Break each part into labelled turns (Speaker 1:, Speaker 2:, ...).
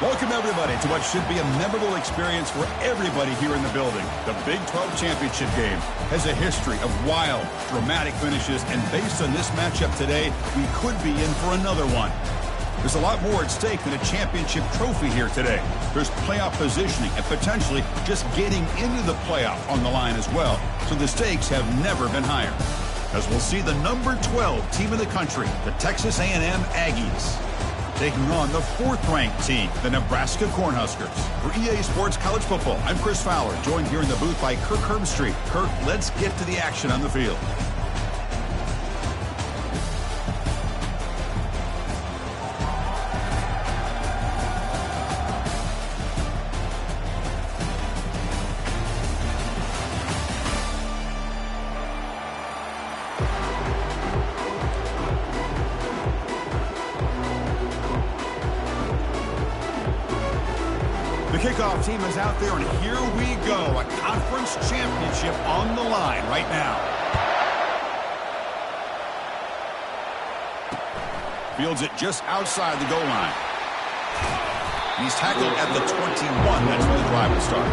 Speaker 1: Welcome, everybody, to what should be a memorable experience for everybody here in the building. The Big 12 Championship game has a history of wild, dramatic finishes, and based on this matchup today, we could be in for another one. There's a lot more at stake than a championship trophy here today. There's playoff positioning and potentially just getting into the playoff on the line as well, so the stakes have never been higher. As we'll see the number 12 team in the country, the Texas A&M Aggies, taking on the 4th-ranked team, the Nebraska Cornhuskers. For EA Sports College Football, I'm Chris Fowler, joined here in the booth by Kirk Herbstreit. Kirk, let's get to the action on the field. The kickoff team is out there, and here we go. A conference championship on the line right now. Fields it just outside the goal line. He's tackled at the 21. That's where the drive will start.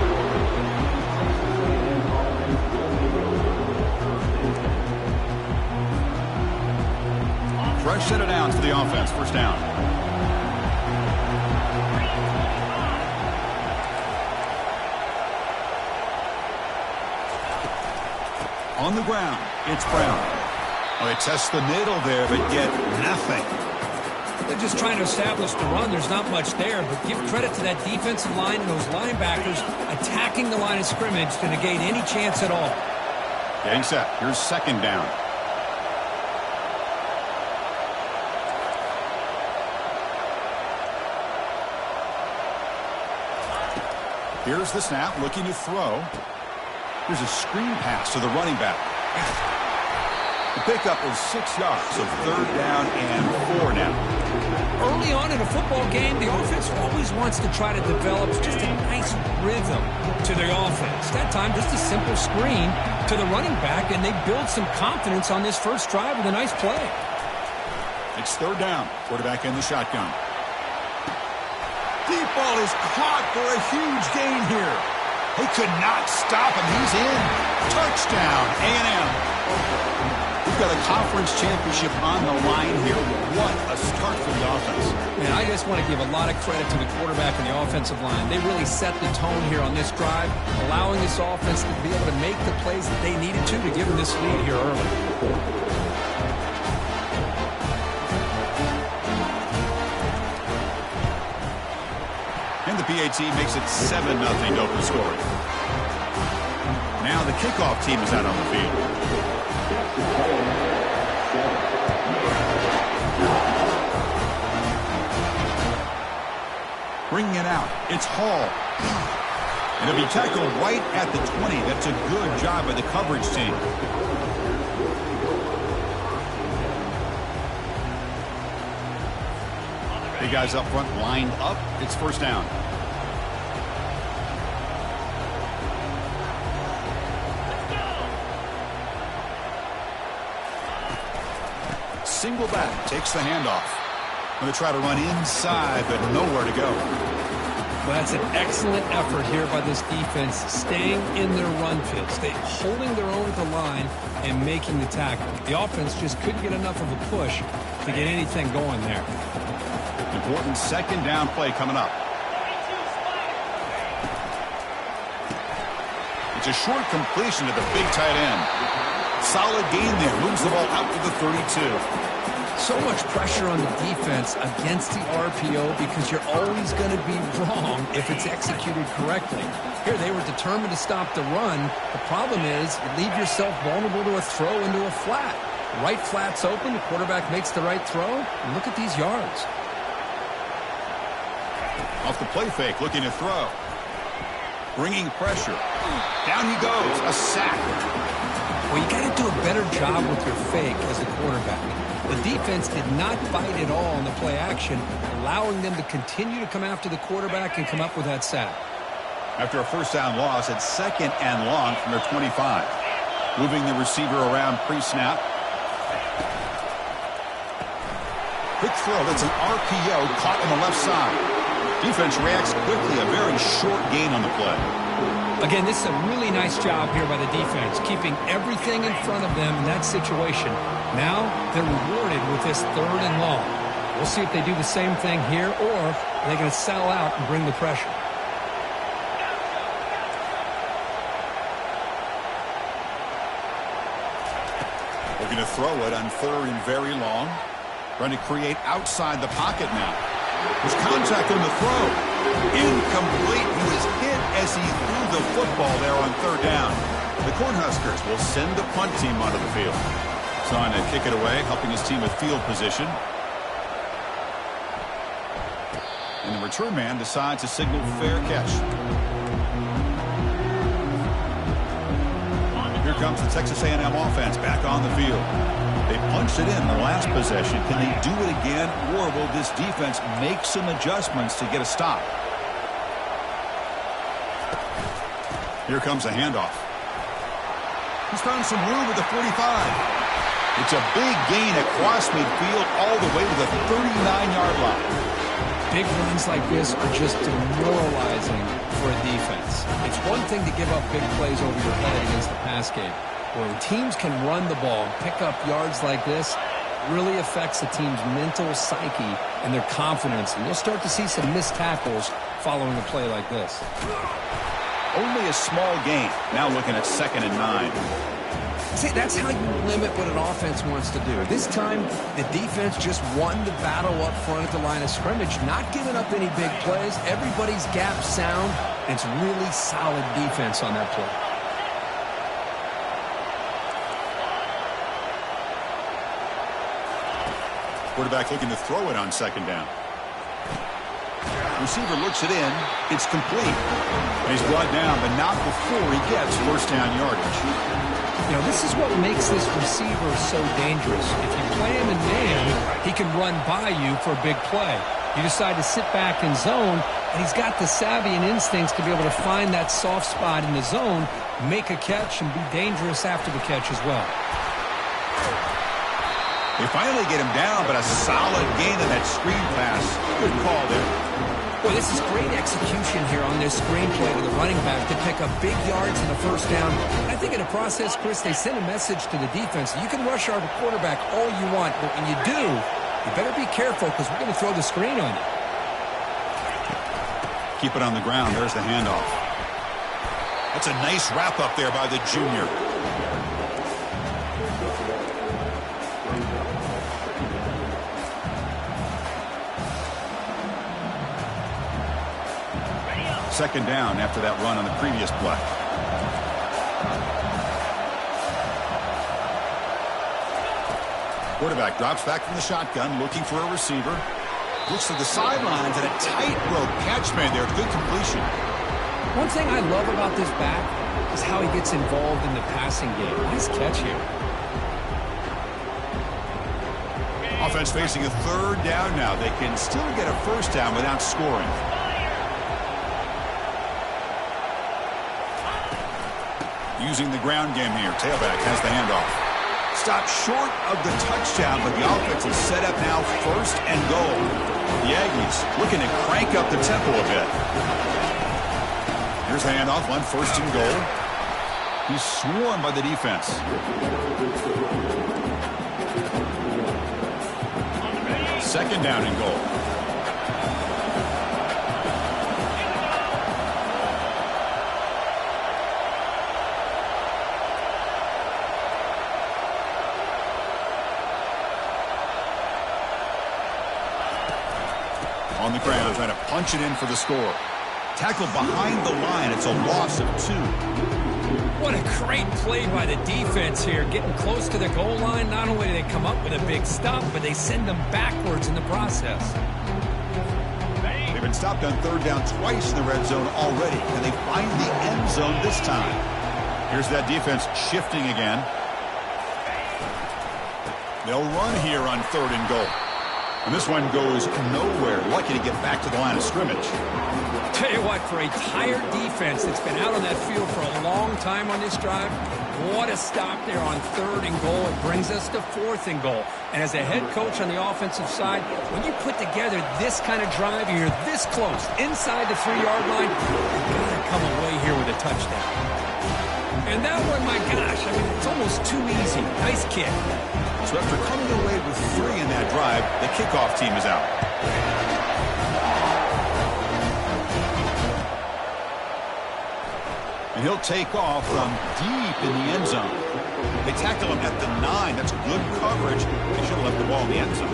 Speaker 1: Fresh set of downs for the offense. First down. On the ground, it's Brown. Well, they test the middle there, but get nothing.
Speaker 2: They're just trying to establish the run. There's not much there, but give credit to that defensive line and those linebackers attacking the line of scrimmage to negate any chance at all.
Speaker 1: Getting set. Here's second down. Here's the snap, looking to throw. Here's a screen pass to the running back. The pickup was 6 yards, so 3rd down and 4 now.
Speaker 2: Early on in a football game, the offense always wants to try to develop just a nice rhythm to their offense. That time, just a simple screen to the running back, and they build some confidence on this first drive with a nice play.
Speaker 1: It's 3rd down. Quarterback in the shotgun. Deep ball is caught for a huge gain here. They could not stop him. He's in. Touchdown, A&M. We've got a conference championship on the line here. What a start for the offense.
Speaker 2: Man, I just want to give a lot of credit to the quarterback and the offensive line. They really set the tone here on this drive, allowing this offense to be able to make the plays that they needed to give them this lead here early.
Speaker 1: And the PAT makes it 7-0 to open scoring. Now the kickoff team is out on the field. Bringing it out. It's Hall. And it'll be tackled right at the 20. That's a good job by the coverage team. The guys up front lined up. It's first down. Single back takes the handoff. Going to try to run inside, but nowhere to go.
Speaker 2: Well, that's an excellent effort here by this defense, staying in their run fits. They holding their own at the line and making the tackle. The offense just couldn't get enough of a push to get anything going there.
Speaker 1: Important second down play coming up. It's a short completion to the big tight end. Solid gain there. Moves the ball out to the 32.
Speaker 2: So much pressure on the defense against the RPO because you're always going to be wrong if it's executed correctly. Here, they were determined to stop the run. The problem is you leave yourself vulnerable to a throw into a flat. Right flat's open. The quarterback makes the right throw. And look at these yards.
Speaker 1: Off the play fake, looking to throw. Bringing pressure. Down he goes. A sack.
Speaker 2: Well, you got to do a better job with your fake as a quarterback. The defense did not bite at all in the play action, allowing them to continue to come after the quarterback and come up with that sack.
Speaker 1: After a first down loss, it's 2nd and long from their 25. Moving the receiver around pre-snap. Quick throw. That's an RPO caught on the left side. Defense reacts quickly, a very short gain on the play.
Speaker 2: Again, this is a really nice job here by the defense, keeping everything in front of them in that situation. Now they're rewarded with this 3rd and long. We'll see if they do the same thing here, or they're going to settle out and bring the pressure.
Speaker 1: They're going to throw it on 3rd and very long. Trying to create outside the pocket now. There's contact on the throw. Incomplete. He was hit as he threw the football there on 3rd down. The Cornhuskers will send the punt team onto the field. Trying to kick it away, helping his team with field position. And the return man decides to signal fair catch. Here comes the Texas A&M offense back on the field. They punched it in the last possession. Can they do it again, or will this defense make some adjustments to get a stop? Here comes a handoff. He's found some room at the 45. It's a big gain across midfield all the way to the 39-yard line.
Speaker 2: Big runs like this are just demoralizing for a defense. It's one thing to give up big plays over your head against the pass game. When teams can run the ball, pick up yards like this, really affects the team's mental psyche and their confidence. And you'll start to see some missed tackles following a play like this.
Speaker 1: Only a small gain. Now looking at 2nd and 9.
Speaker 2: See, that's how you limit what an offense wants to do. This time, the defense just won the battle up front at the line of scrimmage, not giving up any big plays. Everybody's gap sound, and it's really solid defense on that play.
Speaker 1: Quarterback looking to throw it on 2nd down. Receiver looks it in. It's complete. And he's brought down, but not before he gets 1st down yardage.
Speaker 2: You know, this is what makes this receiver so dangerous. If you play him in man, he can run by you for a big play. You decide to sit back in zone, and he's got the savvy and instincts to be able to find that soft spot in the zone, make a catch, and be dangerous after the catch as well.
Speaker 1: They finally get him down, but a solid gain in that screen pass. Good call there.
Speaker 2: Well, this is great execution here on this screen play to the running back to pick up big yards in the 1st down. And I think in the process, Chris, they send a message to the defense. You can rush our quarterback all you want, but when you do, you better be careful because we're going to throw the screen on you.
Speaker 1: Keep it on the ground. There's the handoff. That's a nice wrap up there by the junior. Second down after that run on the previous play. Quarterback drops back from the shotgun, looking for a receiver. Looks to the sidelines, and a tightrope catch made there. Good completion.
Speaker 2: One thing I love about this back is how he gets involved in the passing game. Nice catch here.
Speaker 1: Offense facing a 3rd down now. They can still get a 1st down without scoring. Using the ground game here. Tailback has the handoff. Stopped short of the touchdown, but the offense is set up now 1st and goal. The Aggies looking to crank up the tempo a bit. Here's the handoff on 1st and goal. He's swarmed by the defense. 2nd down and goal. On the ground, trying to punch it in for the score. Tackled behind the line. It's a loss of 2.
Speaker 2: What a great play by the defense here. Getting close to the goal line, not only do they come up with a big stop, but they send them backwards in the process.
Speaker 1: They've been stopped on 3rd down twice in the red zone already. Can they find the end zone this time? Here's that defense shifting again. They'll run here on 3rd and goal. And this one goes nowhere. Lucky to get back to the line of scrimmage.
Speaker 2: Tell you what, for a tired defense that's been out on that field for a long time on this drive, What a stop there on 3rd and goal. It brings us to 4th and goal. And as a head coach on the offensive side, when you put together this kind of drive, you're this close, inside the 3-yard line, you've got to come away here with a touchdown. And that one, my gosh, I mean, it's almost too easy. Nice kick.
Speaker 1: So after coming away with 3 in that drive, the kickoff team is out. And he'll take off from deep in the end zone. They tackle him at the 9. That's good coverage. They should have left the ball in the end zone.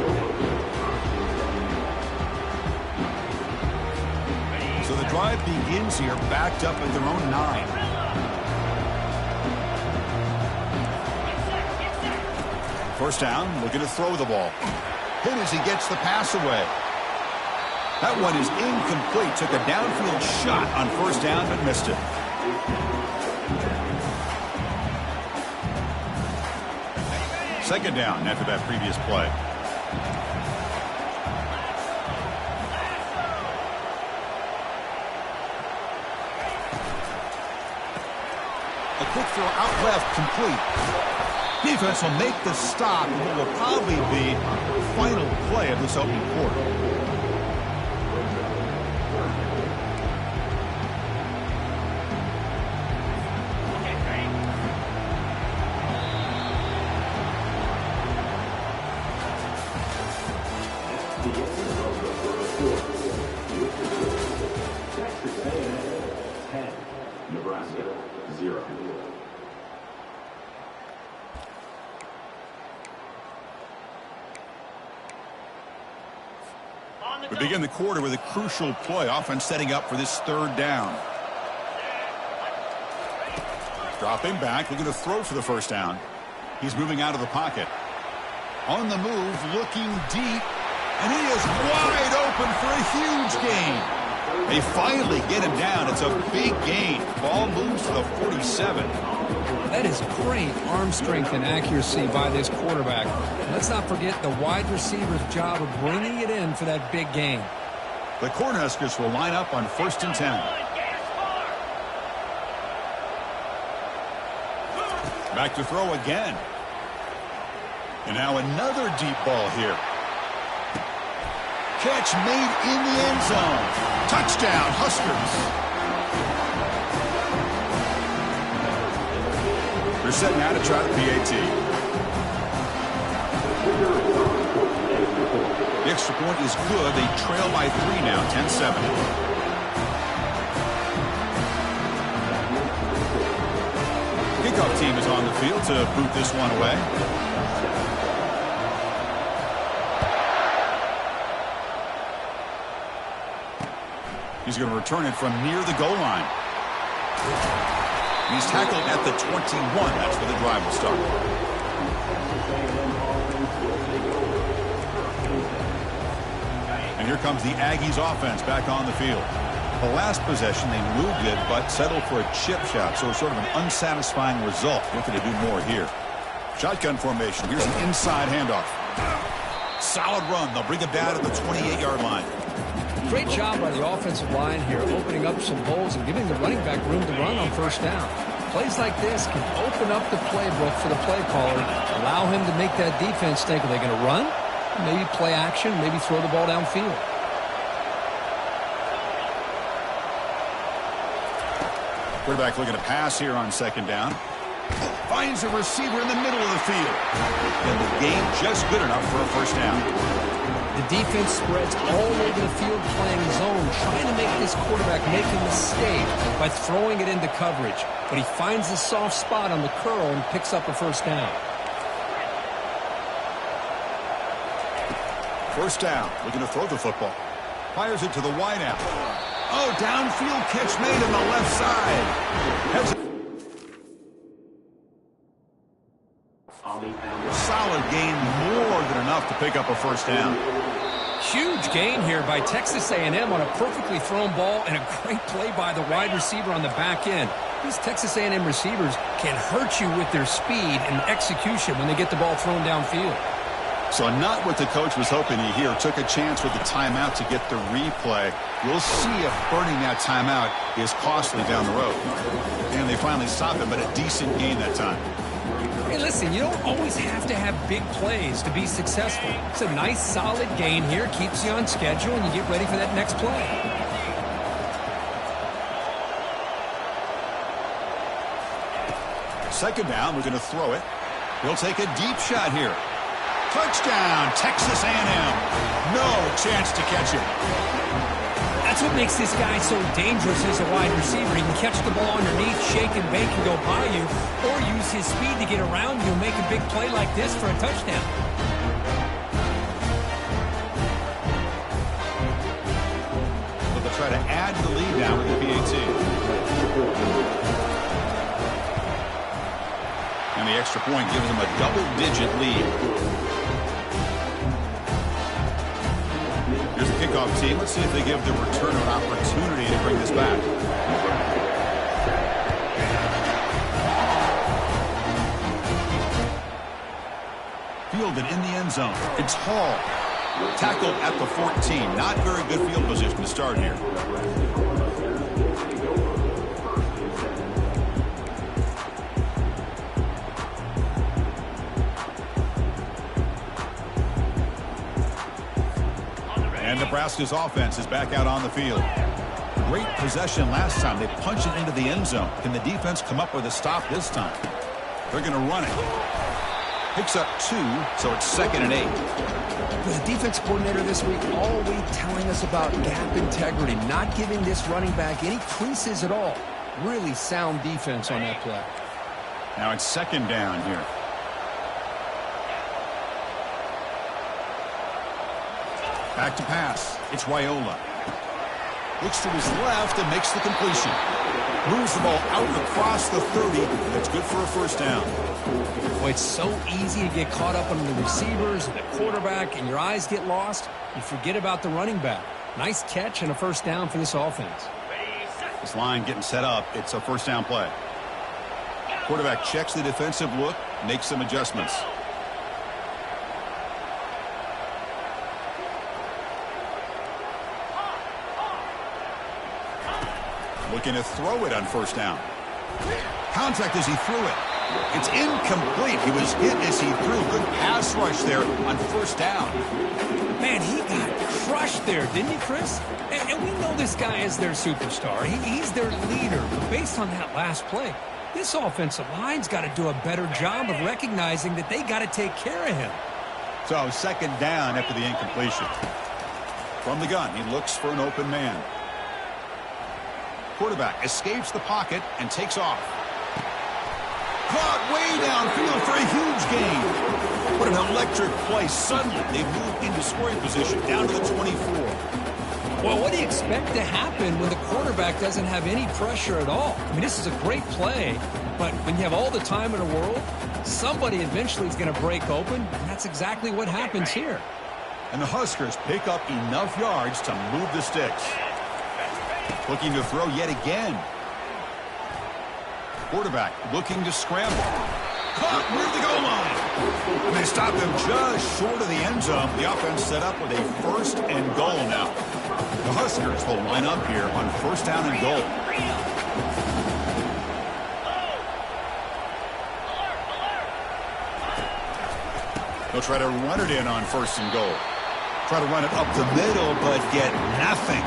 Speaker 1: So the drive begins here, backed up at their own 9. First down, looking to throw the ball. Hit as he gets the pass away. That one is incomplete. Took a downfield shot on first down, but missed it. Second down after that previous play. A quick throw out left, complete. Defense will make the stop, and it will probably be the final play of this opening quarter. We begin the quarter with a crucial play. Offense setting up for this 3rd down. Dropping back, looking to throw for the first down. He's moving out of the pocket. On the move, looking deep. And he is wide open for a huge gain. They finally get him down. It's a big gain. Ball moves to the 47.
Speaker 2: That is great arm strength and accuracy by this quarterback. Let's not forget the wide receiver's job of bringing it in for that big gain.
Speaker 1: The Cornhuskers will line up on 1st and 10. Back to throw again. And now another deep ball here. Catch made in the end zone. Touchdown, Huskers. They're setting out to try the PAT. The extra point is good. They trail by 3 now, 10-7. Kickoff team is on the field to boot this one away. He's going to return it from near the goal line. He's tackled at the 21. That's where the drive will start. And here comes the Aggies offense back on the field. The last possession, they moved it, but settled for a chip shot, so sort of an unsatisfying result. Looking to do more here. Shotgun formation. Here's an inside handoff. Solid run. They'll bring it down to the 28-yard line.
Speaker 2: Great job by the offensive line here, opening up some holes and giving the running back room to run on first down. Plays like this can open up the playbook for the play caller, allow him to make that defense think, are they going to run? Maybe play action, maybe throw the ball downfield.
Speaker 1: Quarterback looking to pass here on second down. Finds a receiver in the middle of the field. And the game just good enough for a first down.
Speaker 2: The defense spreads all over the field playing zone, trying to make this quarterback make a mistake by throwing it into coverage. But he finds the soft spot on the curl and picks up a first down.
Speaker 1: First down, looking to throw the football. Fires it to the wideout. Oh, downfield catch made on the left side. Solid gain, more than enough to pick up a first down.
Speaker 2: Huge gain here by Texas A&M on a perfectly thrown ball and a great play by the wide receiver on the back end. These Texas A&M receivers can hurt you with their speed and execution when they get the ball thrown downfield.
Speaker 1: So not what the coach was hoping to hear. Took a chance with the timeout to get the replay. We'll see if burning that timeout is costly down the road. And they finally stop it, but a decent gain that time.
Speaker 2: Hey, listen, you don't always have to have big plays to be successful. It's a nice, solid gain here. Keeps you on schedule, and you get ready for that next play.
Speaker 1: Second down, we're going to throw it. He'll take a deep shot here. Touchdown, Texas A&M. No chance to catch it.
Speaker 2: That's what makes this guy so dangerous as a wide receiver. He can catch the ball underneath, shake and bake and go by you, or use his speed to get around you and make a big play like this for a touchdown.
Speaker 1: But they'll try to add the lead now with the PAT. And the extra point gives them a double-digit lead. Here's the kickoff team. Let's see if they give the return an opportunity to bring this back. Fielded in the end zone. It's Hall. Tackled at the 14. Not very good field position to start here. And Nebraska's offense is back out on the field. Great possession last time. They punched it into the end zone. Can the defense come up with a stop this time? They're going to run it. Picks up 2, so it's 2nd and 8.
Speaker 2: The defense coordinator this week always telling us about gap integrity, not giving this running back any creases at all. Really sound defense on that play.
Speaker 1: Now it's 2nd down here. Back to pass. It's Wyola. Looks to his left and makes the completion. Moves the ball out across the 30. That's good for a first down.
Speaker 2: Boy, it's so easy to get caught up on the receivers and the quarterback, and your eyes get lost. You forget about the running back. Nice catch and a first down for this offense.
Speaker 1: This line getting set up. It's a first down play. Quarterback checks the defensive look, makes some adjustments. Looking to throw it on first down. Contact as he threw it. It's incomplete. He was hit as he threw. Good pass rush there on first down.
Speaker 2: Man, he got crushed there, didn't he, Chris? And we know this guy is their superstar. He's their leader. But based on that last play, this offensive line's got to do a better job of recognizing that they got to take care of him.
Speaker 1: So 2nd down after the incompletion. From the gun, he looks for an open man. Quarterback escapes the pocket and takes off. Caught way downfield for a huge gain. What an electric play. Suddenly, they move into scoring position down to the 24.
Speaker 2: Well, what do you expect to happen when the quarterback doesn't have any pressure at all? I mean, this is a great play, but when you have all the time in the world, somebody eventually is going to break open, and that's exactly what happens here.
Speaker 1: And the Huskers pick up enough yards to move the sticks. Looking to throw yet again. Quarterback looking to scramble. Caught near the goal line. And they stop him just short of the end zone. The offense set up with a 1st and goal now. The Huskers will line up here on 1st down and goal. They'll try to run it in on 1st and goal. Try to run it up the middle, but get nothing.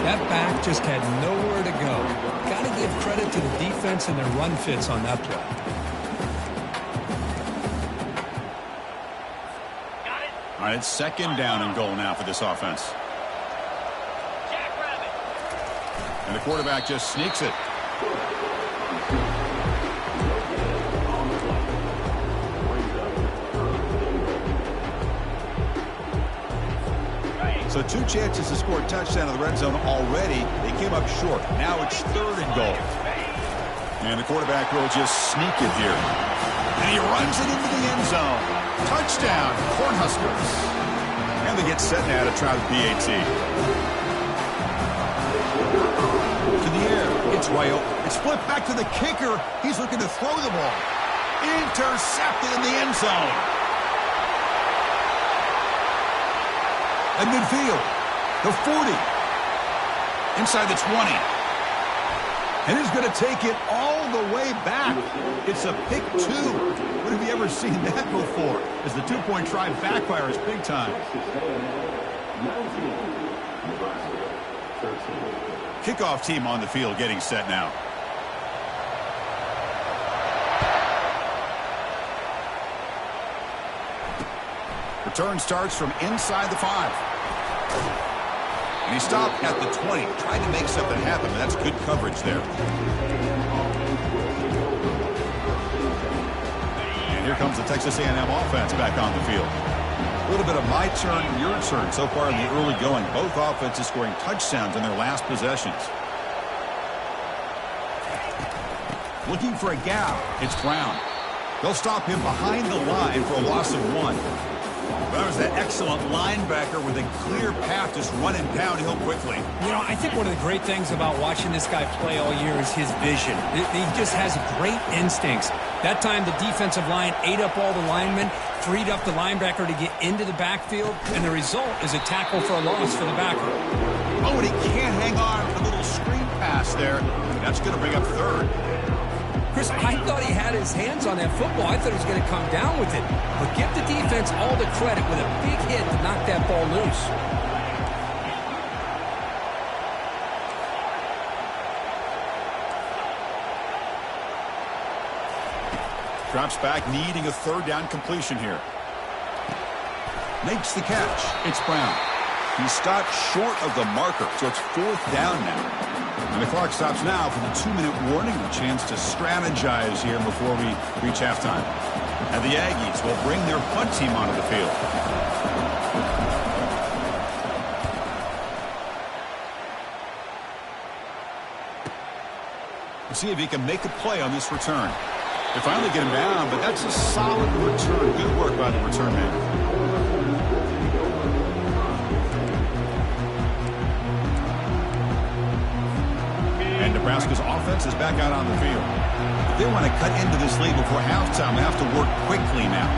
Speaker 2: That back just had nowhere to go. Got to give credit to the defense and their run fits on that play.
Speaker 1: All right, it's 2nd down and goal now for this offense. And the quarterback just sneaks it. So 2 chances to score a touchdown in the red zone already. They came up short. Now it's 3rd and goal. And the quarterback will just sneak it here. And he runs it into the end zone. Touchdown, Cornhuskers. And they get set now to try the PAT. To the air. It's Wyola. It's flipped back to the kicker. He's looking to throw the ball. Intercepted in the end zone. At midfield, the 40. Inside the 20. And he's going to take it all the way back. It's a pick 2. When have you ever seen that before? As the two-point try backfires big time. Kickoff team on the field getting set now. Return starts from inside the 5. And he stopped at the 20, trying to make something happen, but that's good coverage there. And here comes the Texas A&M offense back on the field. A little bit of my turn, your turn so far in the early going. Both offenses scoring touchdowns in their last possessions. Looking for a gap. It's Brown. They'll stop him behind the line for a loss of 1. That was that excellent linebacker with a clear path, just running downhill quickly.
Speaker 2: You know, I think one of the great things about watching this guy play all year is his vision. He just has great instincts. That time, the defensive line ate up all the linemen, freed up the linebacker to get into the backfield, and the result is a tackle for a loss for the backer.
Speaker 1: Oh, and he can't hang on for a little screen pass there. That's going to bring up 3rd.
Speaker 2: Chris, I thought he had his hands on that football. I thought he was going to come down with it. But give the defense all the credit with a big hit to knock that ball loose.
Speaker 1: Drops back, needing a 3rd down completion here. Makes the catch. It's Brown. He stopped short of the marker, so it's 4th down now. And the clock stops now for the 2-minute warning. A chance to strategize here before we reach halftime. And the Aggies will bring their punt team onto the field. We'll see if he can make a play on this return. They finally get him down, but that's a solid return. Good work by the return man. And Nebraska's offense is back out on the field. If they want to cut into this lead before halftime, they have to work quickly now.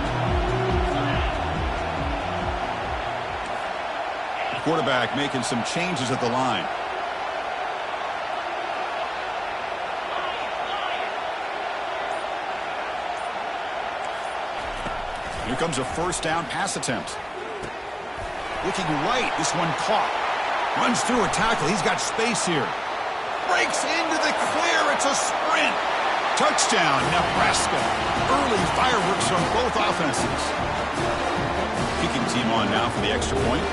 Speaker 1: The quarterback making some changes at the line. Here comes a 1st down pass attempt. Looking right, this one caught. Runs through a tackle. He's got space here. Breaks into the clear. It's a sprint. Touchdown, Nebraska. Early fireworks from both offenses. Kicking team on now for the extra point.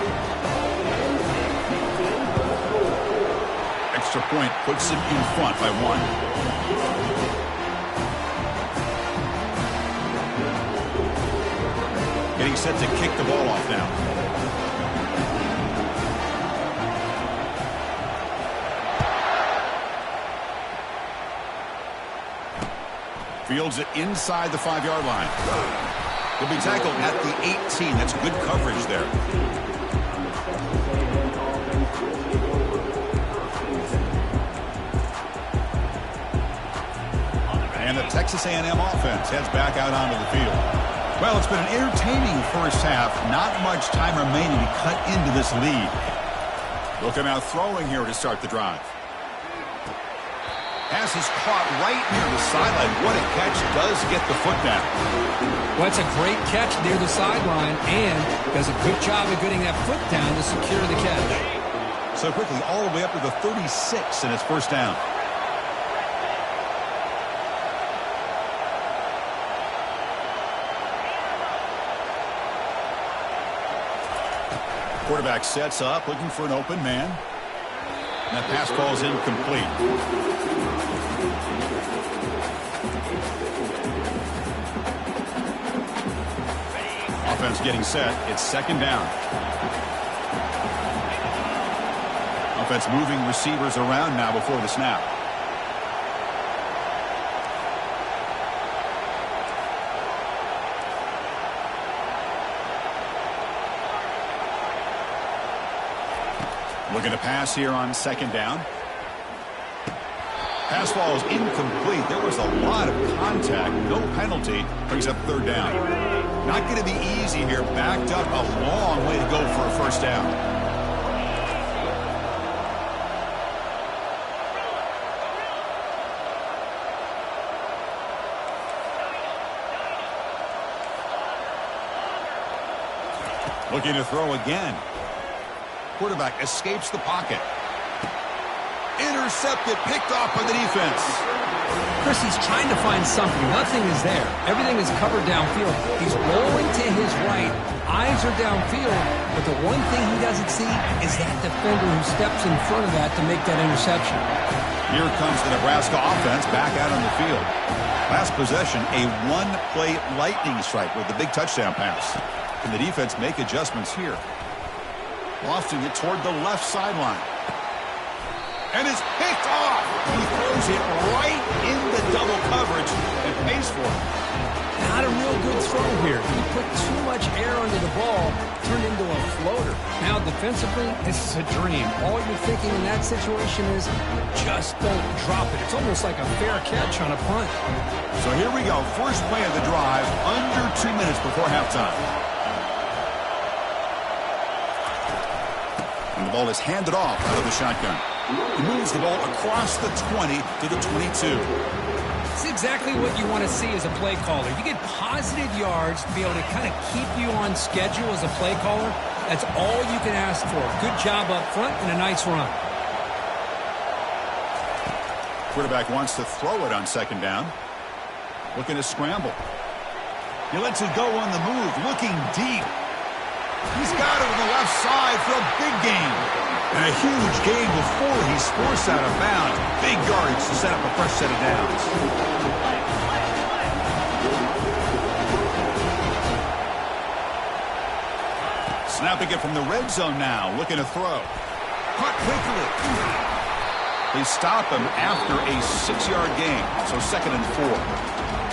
Speaker 1: Extra point puts him in front by 1. Getting set to kick the ball off now. Fields it inside the 5-yard line. He'll be tackled at the 18. That's good coverage there. And the Texas A&M offense heads back out onto the field. Well, it's been an entertaining first half. Not much time remaining to cut into this lead. Looking out throwing here to start the drive. Pass is caught right near the sideline. What a catch. Does get the foot down.
Speaker 2: Well, it's a great catch near the sideline and does a good job of getting that foot down to secure the catch.
Speaker 1: So quickly all the way up to the 36 and it's 1st down. Quarterback sets up, looking for an open man. And that pass ball is incomplete. Offense getting set. It's 2nd down. Offense moving receivers around now before the snap. Looking to pass here on 2nd down. Pass ball is incomplete. There was a lot of contact. No penalty. Brings up third down. Not going to be easy here. Backed up a long way to go for a first down. Looking to throw again. Quarterback escapes the pocket. Intercepted, picked off by the defense.
Speaker 2: Chris, he's trying to find something. Nothing is there. Everything is covered downfield. He's rolling to his right. Eyes are downfield. But the one thing he doesn't see is that defender who steps in front of that to make that interception.
Speaker 1: Here comes the Nebraska offense back out on the field. Last possession, a one-play lightning strike with the big touchdown pass. Can the defense make adjustments here? Lofting it toward the left sideline. And it's picked off. He throws it right in the double coverage and pays for it.
Speaker 2: Not a real good throw here. He put too much air under the ball, turned into a floater. Now defensively, this is a dream. All you're thinking in that situation is just don't drop it. It's almost like a fair catch on a punt.
Speaker 1: So here we go. First play of the drive, under 2 minutes before halftime. And the ball is handed off out of the shotgun. He moves the ball across the 20 to the 22.
Speaker 2: It's exactly what you want to see as a play caller. You get positive yards to be able to kind of keep you on schedule as a play caller. That's all you can ask for. Good job up front and a nice run.
Speaker 1: Quarterback wants to throw it on second down. Looking to scramble. He lets it go on the move. Looking deep. He's got it on the left side for a big gain. And a huge gain before he's forced out of bounds. Big yards to set up a fresh set of downs. Snapping it from the red zone now. Looking to throw. Caught quickly. They stop him after a 6-yard gain. So 2nd and 4.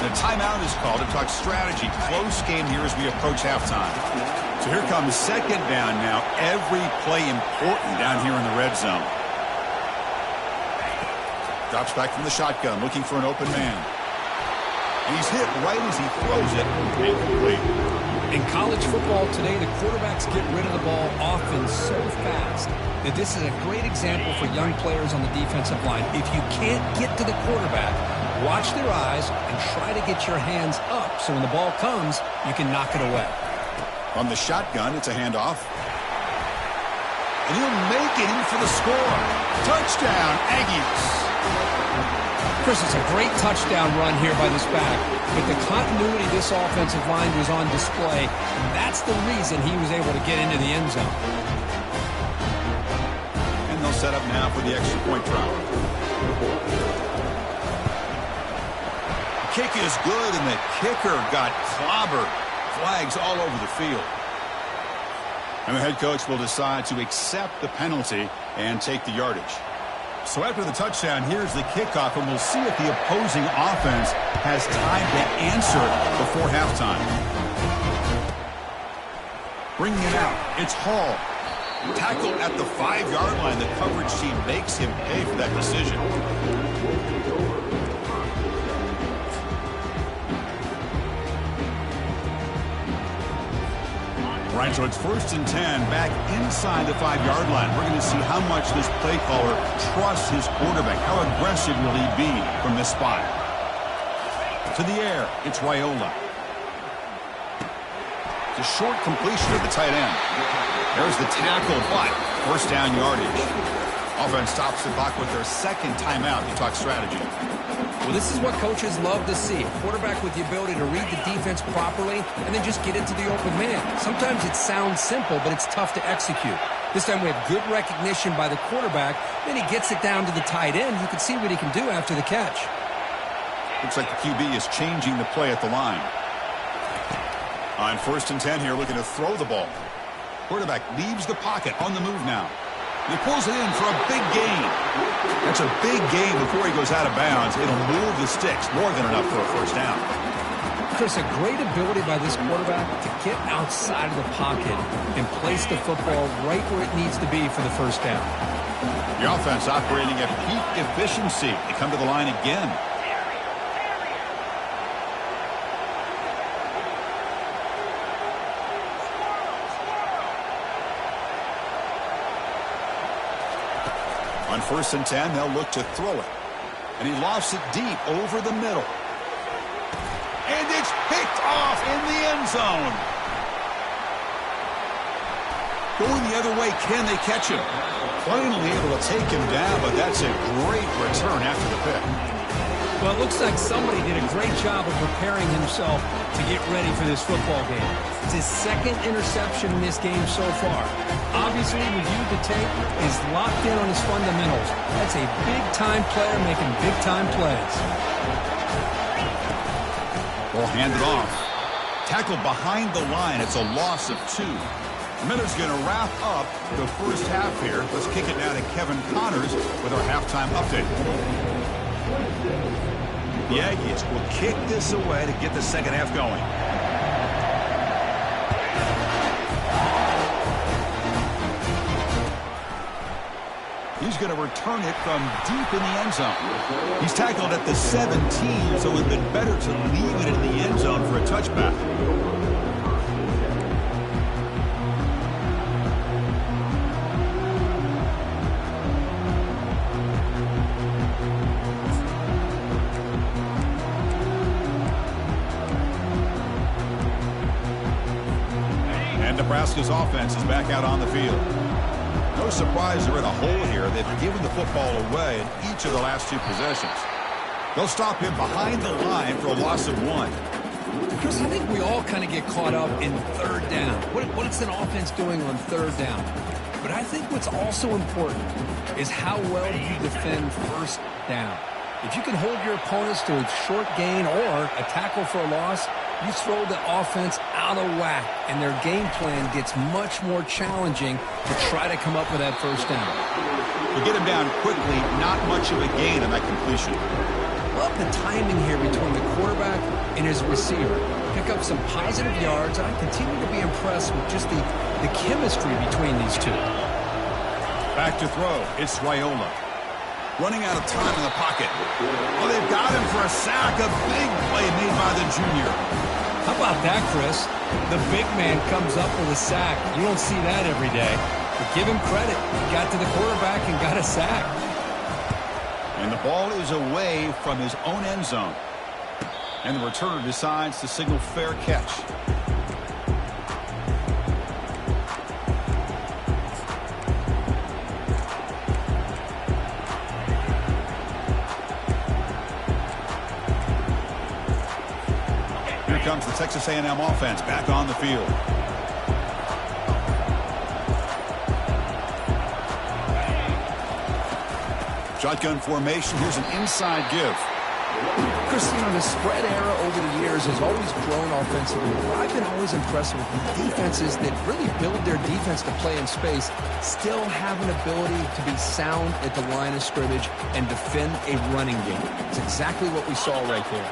Speaker 1: The timeout is called to talk strategy. Close game here as we approach halftime. So here comes second down now. Every play important down here in the red zone. Drops back from the shotgun, looking for an open man. And he's hit right as he throws it. Incomplete.
Speaker 2: In college football today, the quarterbacks get rid of the ball often so fast that this is a great example for young players on the defensive line. If you can't get to the quarterback, watch their eyes and try to get your hands up so when the ball comes, you can knock it away.
Speaker 1: On the shotgun, it's a handoff. And he'll make it in for the score. Touchdown, Aggies.
Speaker 2: Chris, it's a great touchdown run here by this back. But the continuity this offensive line was on display. That's the reason he was able to get into the end zone.
Speaker 1: And they'll set up now for the extra point try. The kick is good, and the kicker got clobbered. Flags all over the field. And the head coach will decide to accept the penalty and take the yardage. So after the touchdown, here's the kickoff, and we'll see if the opposing offense has time to answer before halftime. Bringing it out, it's Hall. Tackle at the 5-yard line. The coverage team makes him pay for that decision. Right, so it's 1st and 10, back inside the 5-yard line. We're going to see how much this play caller trusts his quarterback. How aggressive will he be from this spot? To the air, it's Raiola. It's a short completion of the tight end. There's the tackle, but first down yardage. Offense stops the clock with their second timeout to talk strategy.
Speaker 2: Well, this is what coaches love to see. A quarterback with the ability to read the defense properly and then just get into the open man. Sometimes it sounds simple, but it's tough to execute. This time we have good recognition by the quarterback. Then he gets it down to the tight end. You can see what he can do after the catch.
Speaker 1: Looks like the QB is changing the play at the line. On 1st and 10 here, looking to throw the ball. Quarterback leaves the pocket, on the move now. He pulls it in for a big gain. That's a big gain before he goes out of bounds. It'll move the sticks, more than enough for a first down.
Speaker 2: Chris, a great ability by this quarterback to get outside of the pocket and place the football right where it needs to be for the first down.
Speaker 1: The offense operating at peak efficiency. They come to the line again. On 1st and 10, they'll look to throw it. And he lofts it deep over the middle. And it's picked off in the end zone. Going the other way, can they catch him? Finally able to take him down, but that's a great return after the pick.
Speaker 2: Well, it looks like somebody did a great job of preparing himself to get ready for this football game. It's his second interception in this game so far. Obviously, reviewed the tape, is locked in on his fundamentals. That's a big-time player making big-time plays.
Speaker 1: Ball handed off. Tackled behind the line. It's a loss of 2. Miller's going to wrap up the first half here. Let's kick it now to Kevin Connors with our halftime update. The Aggies will kick this away to get the second half going. He's going to return it from deep in the end zone. He's tackled at the 17, so it would have been better to leave it in the end zone for a touchback. Nebraska's offense is back out on the field. No surprise they're in a hole here. They've given the football away in each of the last 2 possessions. They'll stop him behind the line for a loss of 1.
Speaker 2: Chris, I think we all kind of get caught up in third down. What's an offense doing on third down? But I think what's also important is how well do you defend first down. If you can hold your opponents to a short gain or a tackle for a loss, you throw the offense out of whack, and their game plan gets much more challenging to try to come up with that first down.
Speaker 1: You get him down quickly, not much of a gain on that completion.
Speaker 2: Love the timing here between the quarterback and his receiver. Pick up some positive yards, and I continue to be impressed with just the chemistry between these two.
Speaker 1: Back to throw. It's Raiola. Running out of time in the pocket. Oh, they've got him for a sack. A big play made by the junior.
Speaker 2: How about that, Chris? The big man comes up with a sack. You don't see that every day. But give him credit. He got to the quarterback and got a sack.
Speaker 1: And the ball is away from his own end zone. And the returner decides to signal fair catch. Here comes the Texas A&M offense back on the field. Shotgun formation. Here's an inside give.
Speaker 2: Chris, the spread era over the years has always grown offensively. I've been always impressed with the defenses that really build their defense to play in space, still have an ability to be sound at the line of scrimmage and defend a running game. It's exactly what we saw right there.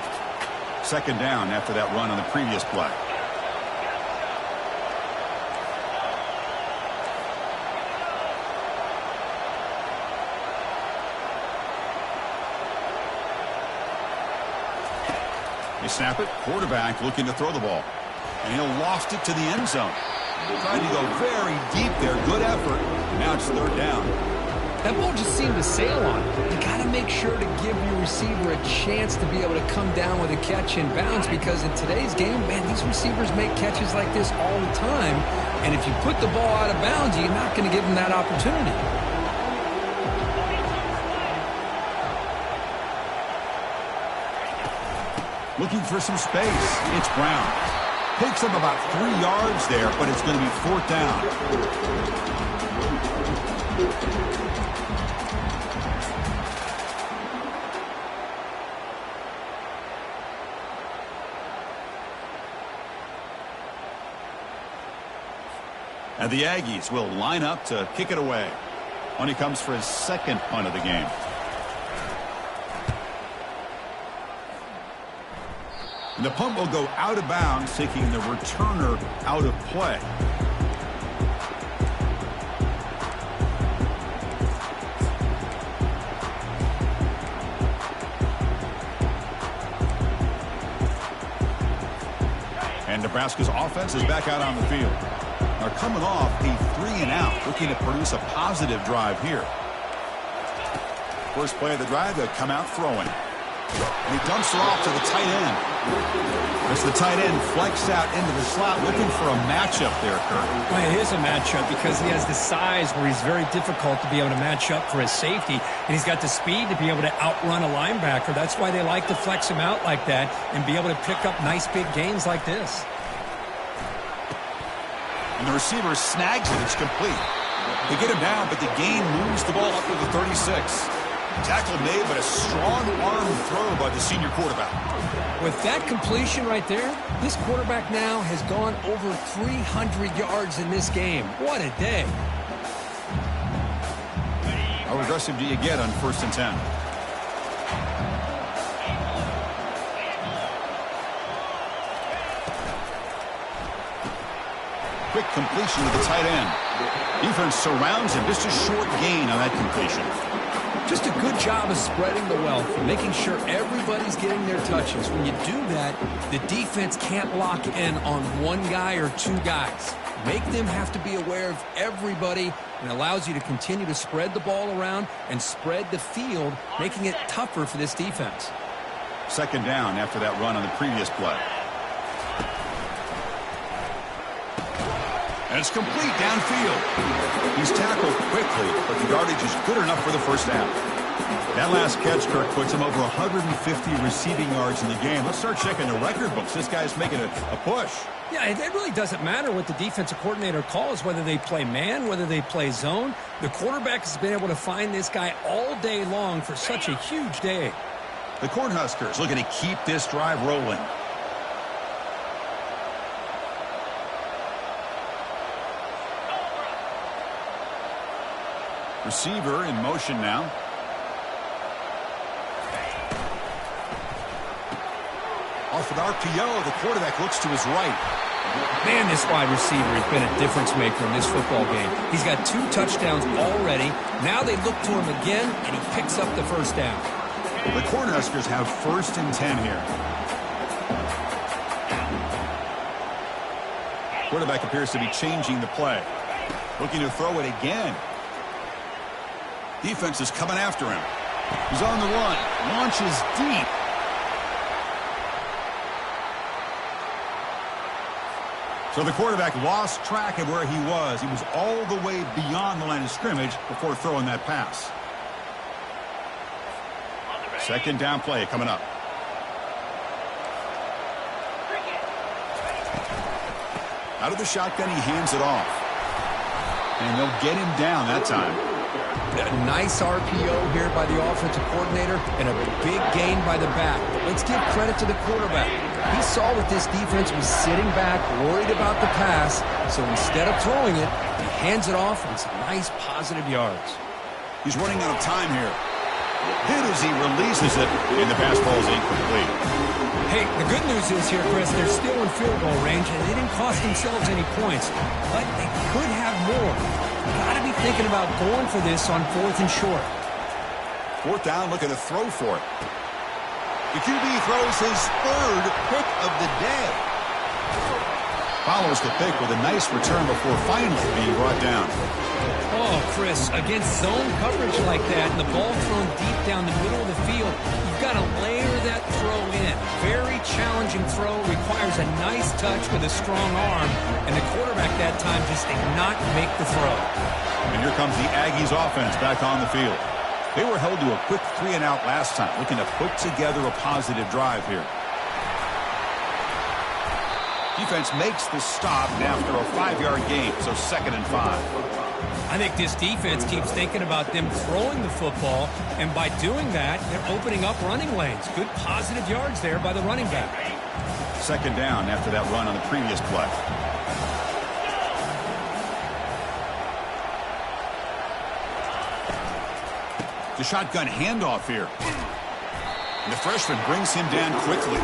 Speaker 1: Second down after that run on the previous play. They snap it. Quarterback looking to throw the ball. And he'll loft it to the end zone. Trying to go very deep there. Good effort. Now it's third down.
Speaker 2: That ball just seemed to sail on it. You got to make sure to give your receiver a chance to be able to come down with a catch in bounds, because in today's game, man, these receivers make catches like this all the time. And if you put the ball out of bounds, you're not going to give them that opportunity.
Speaker 1: Looking for some space. It's Brown. Picks up about 3 yards there, but it's going to be fourth down. And the Aggies will line up to kick it away. When he comes for his second punt of the game. And the punt will go out of bounds, taking the returner out of play. Nebraska's offense is back out on the field. They're coming off a 3-and-out, looking to produce a positive drive here. First play of the drive, they'll come out throwing. And he dumps it off to the tight end. As the tight end flex out into the slot, looking for a matchup there, Kirk.
Speaker 2: Well, it is a matchup because he has the size where he's very difficult to be able to match up for his safety, and he's got the speed to be able to outrun a linebacker. That's why they like to flex him out like that and be able to pick up nice big gains like this.
Speaker 1: And the receiver snags it. It's complete. They get him down, but the gain moves the ball up to the 36. Tackle made, but a strong arm throw by the senior quarterback.
Speaker 2: With that completion right there, this quarterback now has gone over 300 yards in this game. What a day.
Speaker 1: How aggressive do you get on 1st and 10? Quick completion to the tight end. Defense surrounds him. Just a short gain on that completion.
Speaker 2: Just a good job of spreading the wealth, making sure everybody's getting their touches. When you do that, the defense can't lock in on one guy or two guys. Make them have to be aware of everybody, and allows you to continue to spread the ball around and spread the field, making it tougher for this defense.
Speaker 1: 2nd down after that run on the previous play. And it's complete downfield. He's tackled quickly, but the yardage is good enough for the first down. That last catch, Kirk, puts him over 150 receiving yards in the game. Let's start checking the record books. This guy's making a push.
Speaker 2: Yeah, it really doesn't matter what the defensive coordinator calls, whether they play man, whether they play zone. The quarterback has been able to find this guy all day long for such a huge day.
Speaker 1: The Cornhuskers looking to keep this drive rolling. Receiver in motion now. Off an RPO, the quarterback looks to his right.
Speaker 2: Man, this wide receiver has been a difference maker in this football game. He's got 2 touchdowns already. Now they look to him again, and he picks up the first down.
Speaker 1: The Cornhuskers have 1st and 10 here. Quarterback appears to be changing the play. Looking to throw it again. Defense is coming after him. He's on the run. Launches deep. So the quarterback lost track of where he was. He was all the way beyond the line of scrimmage before throwing that pass. 2nd down play coming up. Out of the shotgun, he hands it off. And they'll get him down that time.
Speaker 2: A nice RPO here by the offensive coordinator and a big gain by the back. Let's give credit to the quarterback. He saw what this defense was sitting back, worried about the pass, so instead of throwing it, he hands it off and some nice positive yards.
Speaker 1: He's running out of time here. Hit as he releases it, and the pass ball is incomplete.
Speaker 2: Hey, the good news is here, Chris, they're still in field goal range, and they didn't cost themselves any points, but they could have more. Got to be thinking about going for this on 4th and short.
Speaker 1: 4th down, looking to throw for it. The QB throws his 3rd pick of the day. Follows the pick with a nice return before finally being brought down.
Speaker 2: Oh, Chris, against zone coverage like that and the ball thrown deep down the middle of the field, you've got to layer that throw in. Very challenging throw, requires a nice touch with a strong arm, and the quarterback that time just did not make the throw.
Speaker 1: And here comes the Aggies offense back on the field. They were held to a quick 3-and-out last time, looking to put together a positive drive here. Defense makes the stop after a 5-yard gain, so 2nd and 5.
Speaker 2: I think this defense keeps thinking about them throwing the football, and by doing that, they're opening up running lanes. Good positive yards there by the running back.
Speaker 1: 2nd down after that run on the previous play. The shotgun handoff here. And the freshman brings him down quickly.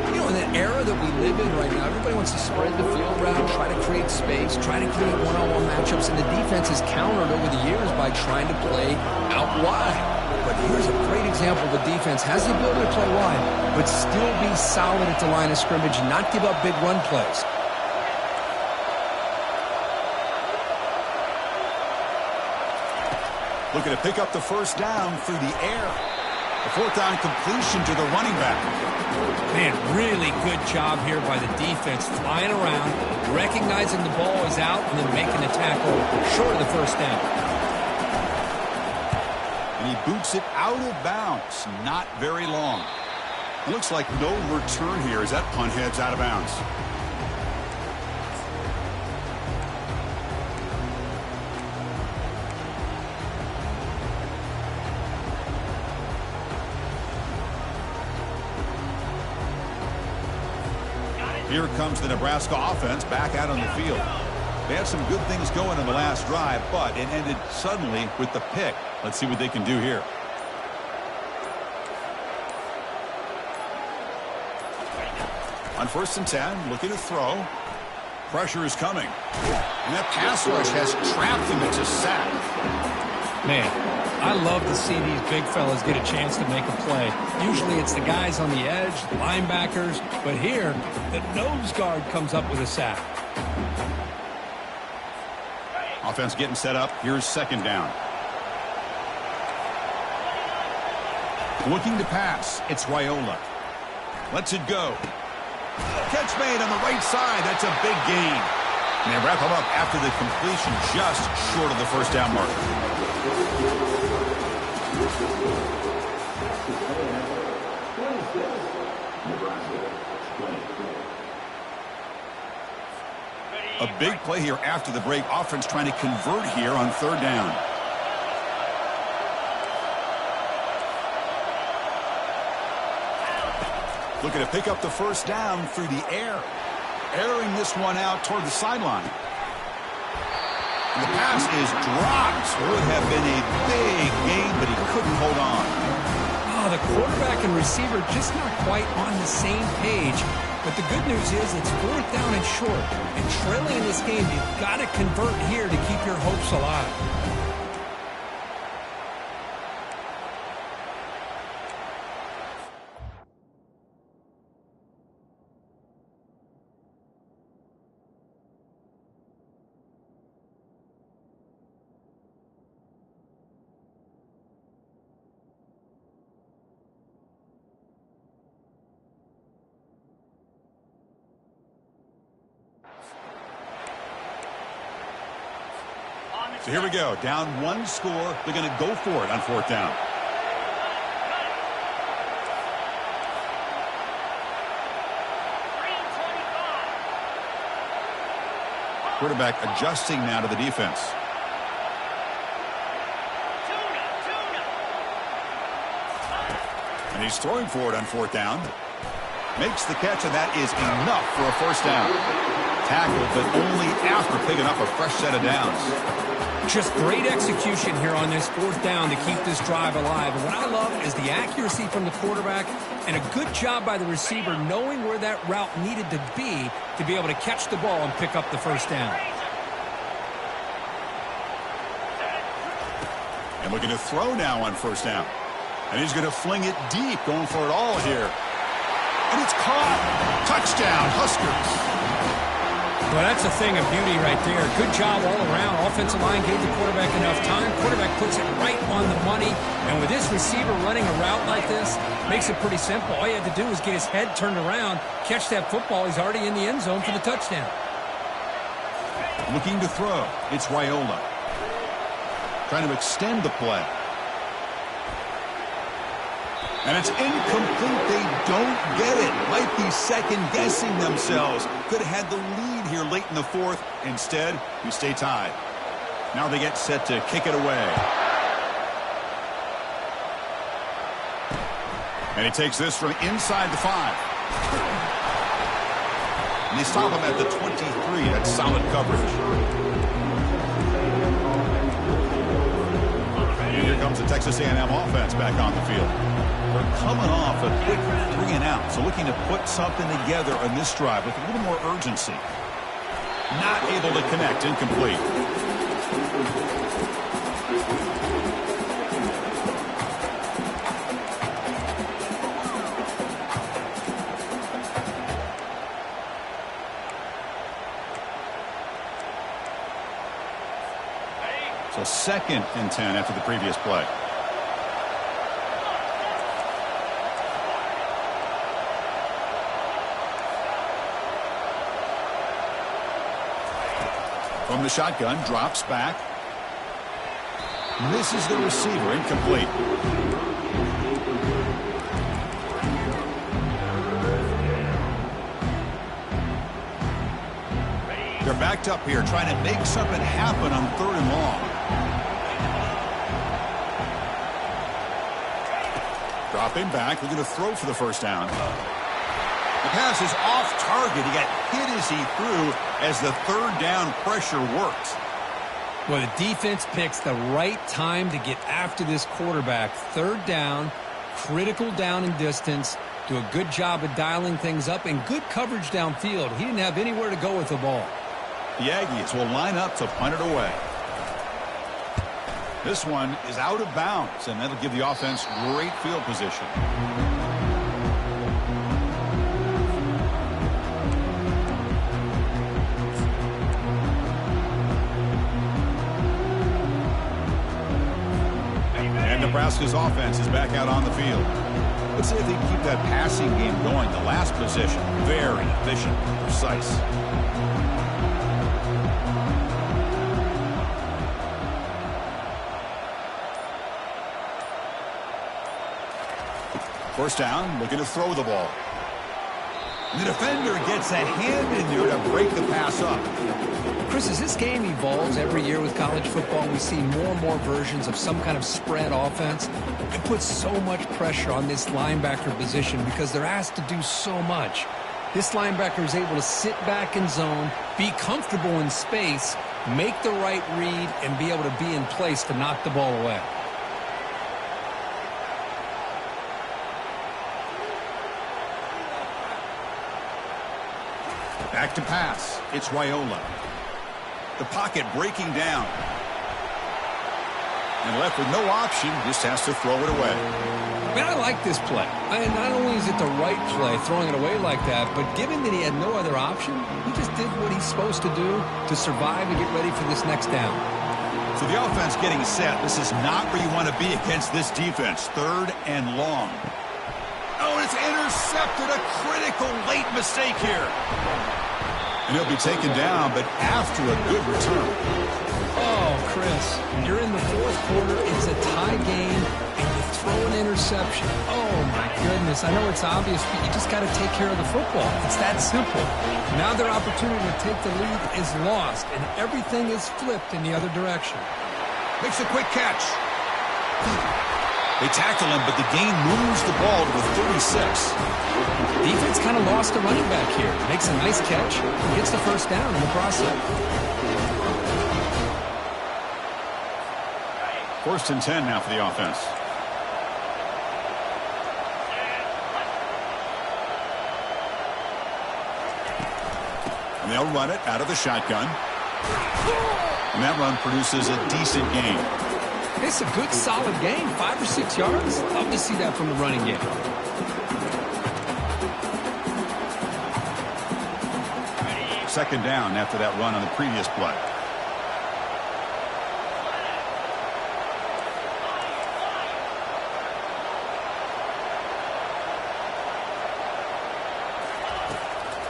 Speaker 2: You know, in the era that we live in right now, everybody wants to spread the field around, try to create space, try to create one-on-one matchups, and the defense has countered over the years by trying to play out wide. But here's a great example. The defense has the ability to play wide, but still be solid at the line of scrimmage and not give up big run plays.
Speaker 1: Looking to pick up the first down through the air. A fourth down completion to the running back.
Speaker 2: Man, really good job here by the defense, flying around, recognizing the ball is out, and then making the tackle short of the first down.
Speaker 1: And he boots it out of bounds. Not very long. It looks like no return here as that punt heads out of bounds. Here comes the Nebraska offense back out on the field. They had some good things going in the last drive, but it ended suddenly with the pick. Let's see what they can do here. On 1st and 10, looking to throw. Pressure is coming. And that pass rush has trapped him. It's a sack.
Speaker 2: Man, I love to see these big fellas get a chance to make a play. Usually it's the guys on the edge, the linebackers, but here, the nose guard comes up with a sack.
Speaker 1: Offense getting set up. Here's 2nd down. Looking to pass. It's Raiola. Lets it go. Catch made on the right side. That's a big gain. And they wrap him up after the completion just short of the first down marker. A big play here after the break. Offense trying to convert here on 3rd down. Looking to pick up the first down through the air. Airing this one out toward the sideline. And the pass is dropped. Would have been a big gain, but he couldn't hold on.
Speaker 2: Oh, the quarterback and receiver just not quite on the same page. But the good news is it's 4th down and short. And trailing in this game, you've got to convert here to keep your hopes alive.
Speaker 1: So here we go. Down 1 score. They're going to go for it on 4th down. Quarterback adjusting now to the defense. And he's throwing for it on 4th down. Makes the catch, and that is enough for a first down. Tackled, but only after picking up a fresh set of downs.
Speaker 2: Just great execution here on this 4th down to keep this drive alive. And what I love is the accuracy from the quarterback and a good job by the receiver knowing where that route needed to be able to catch the ball and pick up the first down.
Speaker 1: And looking to throw now on 1st down. And he's going to fling it deep, going for it all here. And it's caught. Touchdown, Huskers.
Speaker 2: Well, that's a thing of beauty right there. Good job all around. Offensive line gave the quarterback enough time. Quarterback puts it right on the money. And with this receiver running a route like this, makes it pretty simple. All you had to do is get his head turned around, catch that football. He's already in the end zone for the touchdown.
Speaker 1: Looking to throw. It's Raiola. Trying to extend the play. And it's incomplete. They don't get it. Might be second-guessing themselves. Could have had the lead here late in the 4th. Instead, we stay tied. Now they get set to kick it away. And he takes this from inside the 5. And they stop him at the 23. That's solid coverage. And here comes the Texas A&M offense back on the field. They're coming off a quick 3 and out, so looking to put something together on this drive with a little more urgency. Not able to connect, incomplete. 2nd and 10 after the previous play. From the shotgun, drops back. Misses the receiver, incomplete. They're backed up here, trying to make something happen on 3rd and long. Dropping back, looking to throw for the first down. The pass is off target. He got hit as he threw as the 3rd down pressure worked.
Speaker 2: Well, the defense picks the right time to get after this quarterback. 3rd down, critical down and distance. Do a good job of dialing things up and good coverage downfield. He didn't have anywhere to go with the ball.
Speaker 1: The Aggies will line up to punt it away. This one is out of bounds, and that'll give the offense great field position. And Nebraska's offense is back out on the field. Let's see if they keep that passing game going. The last possession, very efficient, precise. First down, looking to throw the ball. The defender gets a hand in there to break the pass up.
Speaker 2: Chris, as this game evolves every year with college football, we see more and more versions of some kind of spread offense. It puts so much pressure on this linebacker position because they're asked to do so much. This linebacker is able to sit back in zone, be comfortable in space, make the right read, and be able to be in place to knock the ball away.
Speaker 1: Back to pass. It's Raiola. The pocket breaking down. And left with no option, just has to throw it away.
Speaker 2: Man, I like this play. Not only is it the right play, throwing it away like that, but given that he had no other option, he just did what he's supposed to do to survive and get ready for this next down.
Speaker 1: So the offense getting set. This is not where you want to be against this defense. 3rd and long. Oh, it's intercepted. A critical late mistake here. And he'll be taken down, but after a good return.
Speaker 2: Oh, Chris, you're in the 4th quarter. It's a tie game, and you throw an interception. Oh, my goodness. I know it's obvious, but you just got to take care of the football. It's that simple. Now their opportunity to take the lead is lost, and everything is flipped in the other direction.
Speaker 1: Makes a quick catch. They tackle him, but the gain moves the ball to the 36.
Speaker 2: Defense kind of lost a running back here. Makes a nice catch and gets the first down in the process.
Speaker 1: 1st and 10 now for the offense. And they'll run it out of the shotgun. And that run produces a decent gain.
Speaker 2: It's a good, solid game. 5 or 6 yards. Love to see that from the running game.
Speaker 1: Second down after that run on the previous play.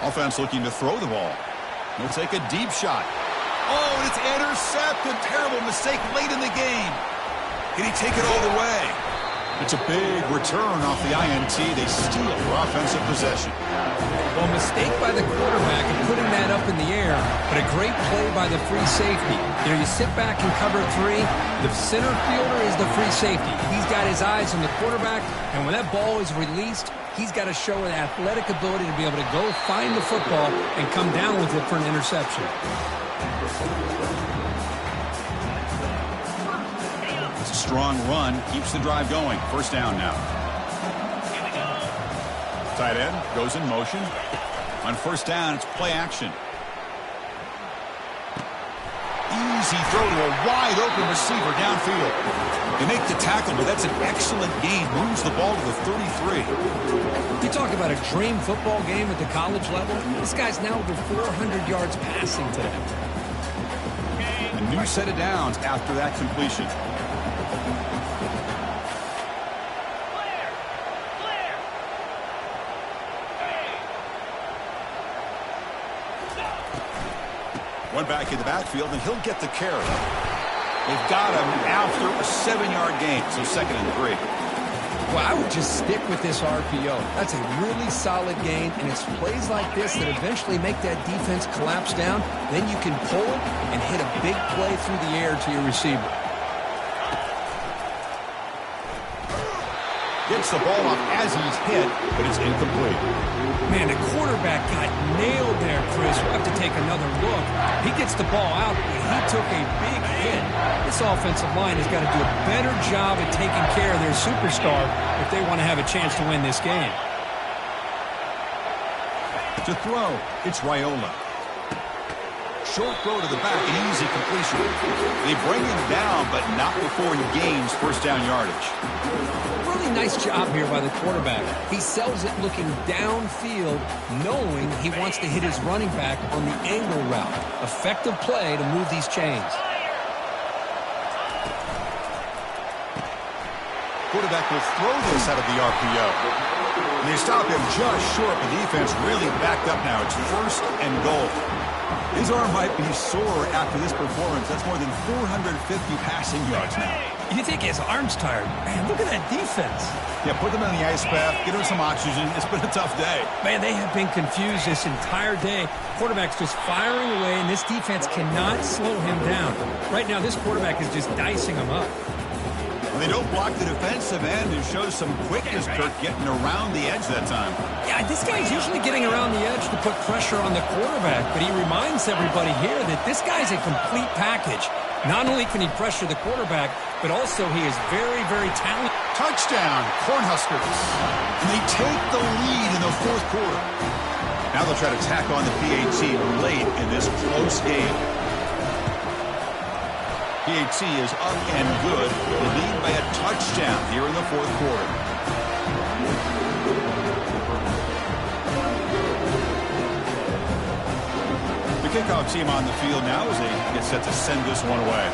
Speaker 1: Offense looking to throw the ball. He'll take a deep shot. Oh, and it's intercepted. Terrible mistake late in the game. Can he take it all the way? It's a big return off the INT. They steal for offensive possession.
Speaker 2: Well, mistake by the quarterback and putting that up in the air, but a great play by the free safety. You know, you sit back and cover 3. The center fielder is the free safety. He's got his eyes on the quarterback, and when that ball is released, he's got to show an athletic ability to be able to go find the football and come down with it for an interception.
Speaker 1: It's a strong run. Keeps the drive going. First down now. Tight end goes in motion. On first down, it's play action. Easy throw to a wide-open receiver downfield. They make the tackle, but that's an excellent gain. Moves the ball to the 33.
Speaker 2: You talk about a dream football game at the college level. This guy's now over 400 yards passing today.
Speaker 1: A new set of downs after that completion. One back in the backfield, and he'll get the carry. They've got him after a 7-yard gain, so 2nd and 3.
Speaker 2: Well, I would just stick with this RPO. That's a really solid gain, and it's plays like this that eventually make that defense collapse down. Then you can pull it and hit a big play through the air to your receiver.
Speaker 1: Gets the ball off as he's hit, but it's incomplete.
Speaker 2: Man, the quarterback got nailed there, Chris. We'll have to take another look. He gets the ball out, but he took a big hit. This offensive line has got to do a better job at taking care of their superstar if they want to have a chance to win this game.
Speaker 1: To throw, it's Raiola. Short throw to the back, an easy completion. They bring him down, but not before he gains first down yardage.
Speaker 2: Really nice job here by the quarterback. He sells it looking downfield, knowing he wants to hit his running back on the angle route. Effective play to move these chains.
Speaker 1: Quarterback will throw this out of the RPO. And they stop him just short. The defense really backed up now. It's 1st and goal. His arm might be sore after this performance. That's more than 450 passing yards now.
Speaker 2: You think his arm's tired? Man, look at that defense.
Speaker 1: Yeah, put them in the ice bath, get him some oxygen. It's been a tough day.
Speaker 2: Man, they have been confused this entire day. Quarterback's just firing away, and this defense cannot slow him down. Right now, this quarterback is just dicing him up.
Speaker 1: Well, they don't block the defensive end and shows some quickness, Kirk, getting around the edge that time.
Speaker 2: Yeah, this guy's usually getting around the edge to put pressure on the quarterback, but he reminds everybody here that this guy's a complete package. Not only can he pressure the quarterback, but also he is very, very talented.
Speaker 1: Touchdown, Cornhuskers. And they take the lead in the 4th quarter. Now they'll try to tack on the PAT late in this close game. PAT is up and good. They lead by a touchdown here in the 4th quarter. The kickoff team on the field now as they get set to send this one away.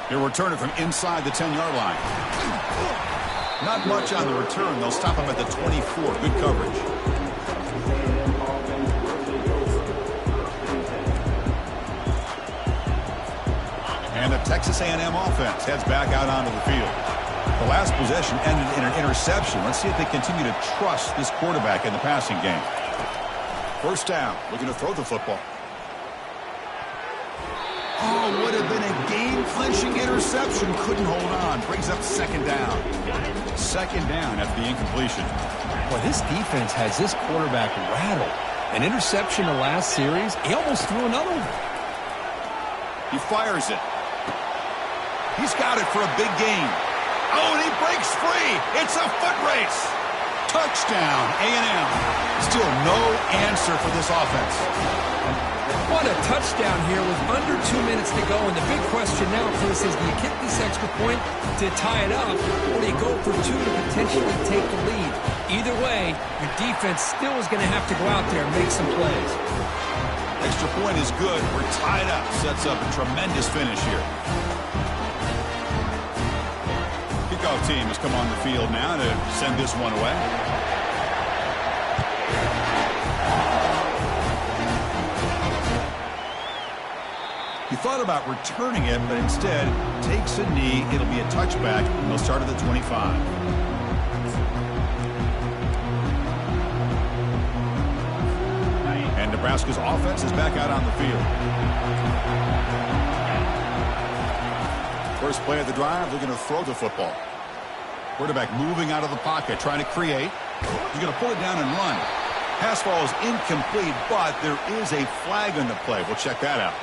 Speaker 1: They'll return it from inside the 10-yard line. Not much on the return. They'll stop him at the 24. Good coverage. And the Texas A&M offense heads back out onto the field. The last possession ended in an interception. Let's see if they continue to trust this quarterback in the passing game. First down, looking to throw the football. Oh, would have been a game-clinching interception. Couldn't hold on. Brings up 2nd down. 2nd down after the incompletion.
Speaker 2: Well, this defense has this quarterback rattled. An interception the last series. He almost threw another one.
Speaker 1: He fires it. He's got it for a big gain. Oh, and he breaks free. It's a foot race. Touchdown, A&M. Still no answer for this offense.
Speaker 2: What a touchdown here with under 2 minutes to go. And the big question now, Chris, is do you kick this extra point to tie it up, or do you go for 2 to potentially take the lead? Either way, your defense still is going to have to go out there and make some plays.
Speaker 1: Extra point is good. We're tied up. Sets up a tremendous finish here. Kickoff team has come on the field now to send this one away. He thought about returning it, but instead takes a knee. It'll be a touchback, and they'll start at the 25. And Nebraska's offense is back out on the field. First play of the drive, they're going to throw the football. Quarterback moving out of the pocket, trying to create. He's going to pull it down and run. Pass ball is incomplete, but there is a flag on the play. We'll check that out.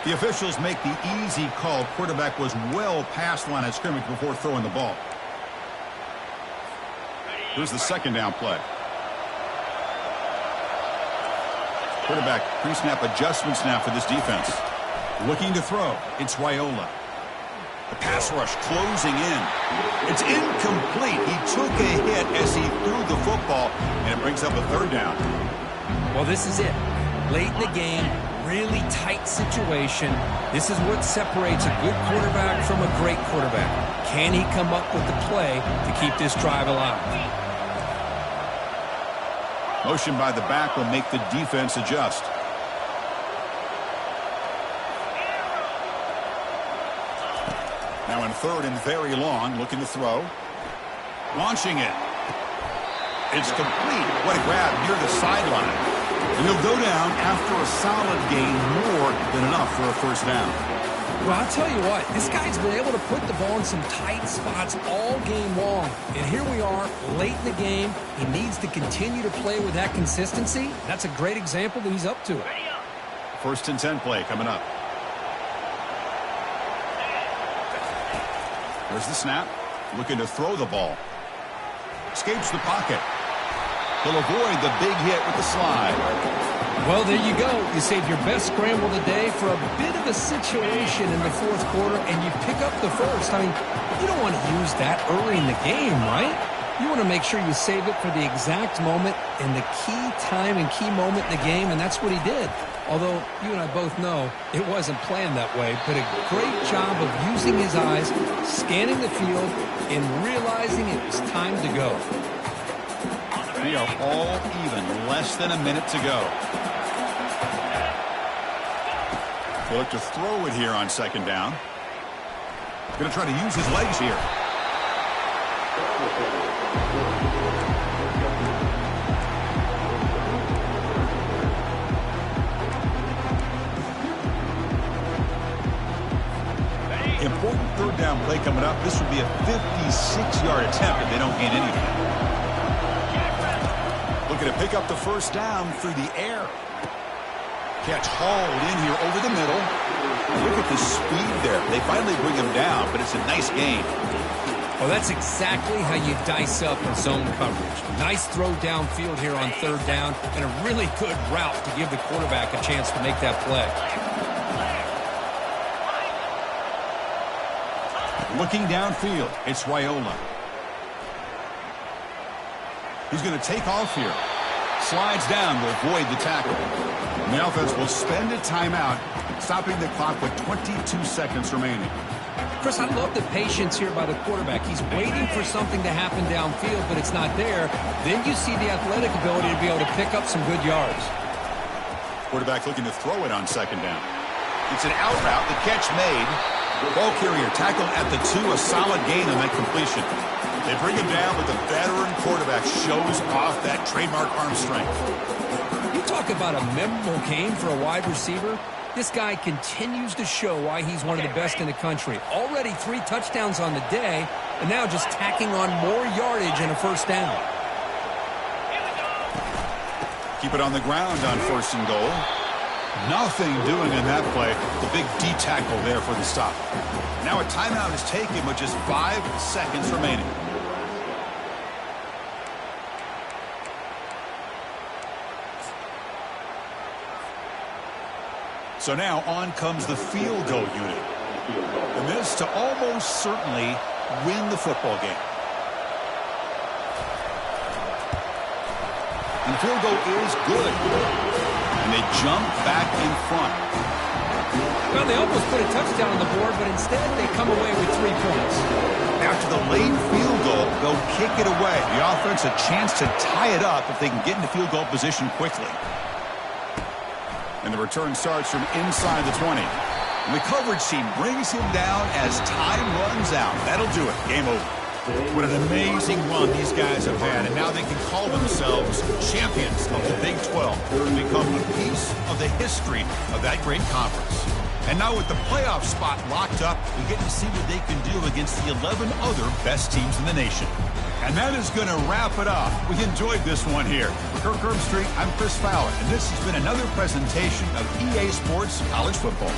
Speaker 1: The officials make the easy call. Quarterback was well past the line of scrimmage before throwing the ball. Here's the 2nd down play. Quarterback pre-snap adjustments now for this defense. Looking to throw. It's Raiola. The pass rush closing in. It's incomplete. He took a hit as he threw the football, and it brings up a 3rd down.
Speaker 2: Well, this is it. Late in the game, really tight situation. This is what separates a good quarterback from a great quarterback. Can he come up with the play to keep this drive alive?
Speaker 1: Motion by the back will make the defense adjust. Now in third and very long, looking to throw. Launching it. It's complete. What a grab near the sideline. And he'll go down after a solid gain, more than enough for a first down.
Speaker 2: Well, I'll tell you what, this guy's been able to put the ball in some tight spots all game long. And here we are, late in the game. He needs to continue to play with that consistency. That's a great example that he's up to it.
Speaker 1: First and 10 play coming up. There's the snap. Looking to throw the ball. Escapes the pocket. He'll avoid the big hit with the slide.
Speaker 2: Well, there you go. You save your best scramble of the day for a bit of a situation in the fourth quarter, and you pick up the first. I mean, you don't want to use that early in the game, right? You want to make sure you save it for the exact moment and the key time and key moment in the game, and that's what he did. Although you and I both know it wasn't planned that way, but a great job of using his eyes, scanning the field, and realizing it was time to go.
Speaker 1: We are all even, less than a minute to go. He'll look to throw it here on second down. Going to try to use his legs here. Important third down play coming up. This would be a 56-yard attempt if they don't gain anything. Looking to pick up the first down through the air. Catch hauled in here over the middle. Look at the speed there. They finally bring him down, but it's a nice gain.
Speaker 2: Well, that's exactly how you dice up a zone coverage. Nice throw downfield here on third down, and a really good route to give the quarterback a chance to make that play.
Speaker 1: Looking downfield, it's Raiola. He's going to take off here. Slides down to avoid the tackle. And the offense will spend a timeout, stopping the clock with 22 seconds remaining.
Speaker 2: Chris, I love the patience here by the quarterback. He's waiting for something to happen downfield, but it's not there. Then you see the athletic ability to be able to pick up some good yards.
Speaker 1: Quarterback looking to throw it on second down. It's an out route. The catch made. Ball carrier tackled at the 2. A solid gain on that completion. They bring him down, but the veteran quarterback shows off that trademark arm strength.
Speaker 2: You talk about a memorable game for a wide receiver. This guy continues to show why he's one of the best in the country. Already 3 touchdowns on the day, and now just tacking on more yardage and a first down.
Speaker 1: Keep it on the ground on first and goal. Nothing doing in that play. The big D tackle there for the stop. Now a timeout is taken with just 5 seconds remaining. So now on comes the field goal unit. And this to almost certainly win the football game. And the field goal is good. And they jump back in front.
Speaker 2: Well, they almost put a touchdown on the board, but instead they come away with 3 points.
Speaker 1: After the late field goal, they'll kick it away. The offense a chance to tie it up if they can get into field goal position quickly. And the return starts from inside the 20. And the coverage team brings him down as time runs out. That'll do it. Game over. What an amazing run these guys have had, and now they can call themselves champions of the Big 12 and become a piece of the history of that great conference. And now with the playoff spot locked up, we get to see what they can do against the 11 other best teams in the nation. And that is going to wrap it up. We enjoyed this one here. For Kirk Herbstreit, I'm Chris Fowler, and this has been another presentation of EA Sports College Football.